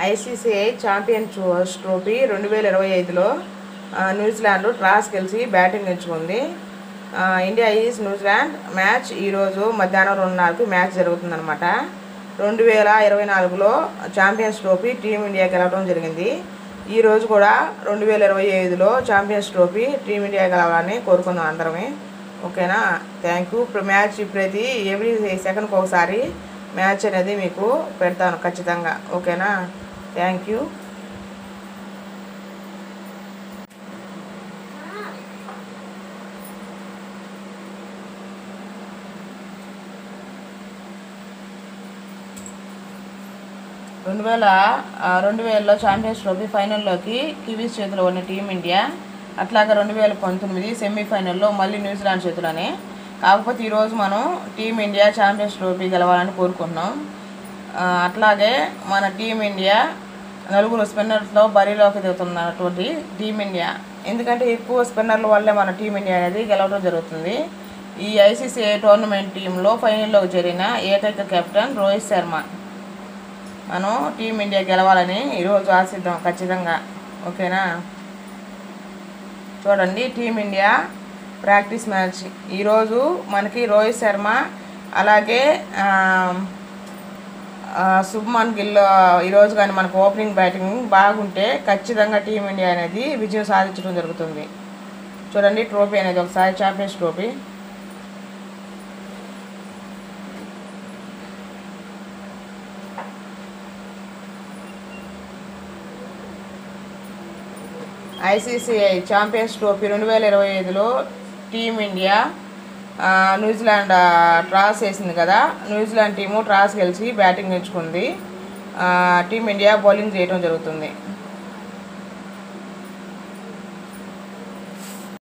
ICCI Champions Trophy 2025లో New Zealand toss గెలిచి batting ఎంచుకుంది. ఇండియా ఈజ్ న్యూజిలాండ్ మ్యాచ్ ఈరోజు మధ్యాహ్నం 2:30కి మ్యాచ్ జరుగుతుందన్నమాట. 2024లో ఛాంపియన్స్ ట్రోఫీ టీమిండియా గెలవడం జరిగింది. ఈరోజు కూడా 2025లో ఛాంపియన్స్ ట్రోఫీ టీమిండియా గెలవాలని కోరుకుందాం అందరమే. ఓకేనా, థ్యాంక్ యూ. మ్యాచ్ ప్రతి ఎవ్రీ సెకండ్కి ఒకసారి మ్యాచ్ అనేది మీకు పెడతాను ఖచ్చితంగా. ఓకేనా, థ్యాంక్ యూ. రెండు వేలలో ఛాంపియన్స్ ట్రోఫీ ఫైనల్లోకి కివీస్ చేతిలో ఉన్న టీమిండియా, అట్లాగే 2019 సెమీఫైనల్లో మళ్ళీ న్యూజిలాండ్ చేతిలోనే. కాకపోతే ఈరోజు మనం టీమిండియా ఛాంపియన్స్ ట్రోఫీ గెలవాలని కోరుకుంటున్నాం. అట్లాగే మన టీమిండియా 4 స్పిన్నర్స్లో బరిలోకి దిగుతున్నటువంటి టీమిండియా, ఎందుకంటే ఎక్కువ స్పిన్నర్ల వల్లే మన టీమిండియా అనేది గెలవడం జరుగుతుంది. ఈ ఐసీసీఐ టోర్నమెంట్ టీంలో ఫైనల్లోకి చేరిన ఏకైక కెప్టెన్ రోహిత్ శర్మ. మనం టీమిండియా గెలవాలని ఈరోజు ఆశిద్దాం ఖచ్చితంగా. ఓకేనా, చూడండి టీమిండియా ప్రాక్టీస్ మ్యాచ్ ఈరోజు మనకి రోహిత్ శర్మ అలాగే శుభ్మన్ గిల్ ఈరోజు కానీ మనకు ఓపెనింగ్ బ్యాటింగ్ బాగుంటే ఖచ్చితంగా టీమిండియా అనేది విజయం సాధించడం జరుగుతుంది. చూడండి ట్రోఫీ అనేది ఒకసారి Champions Trophy. ICCI Champions Trophy 2025లో టీమిండియా న్యూజిలాండ్ టాస్ వేసింది కదా. న్యూజిలాండ్ టీము టాస్ గెలిచి బ్యాటింగ్ ఎంచుకుంది. టీమిండియా బౌలింగ్ చేయడం జరుగుతుంది.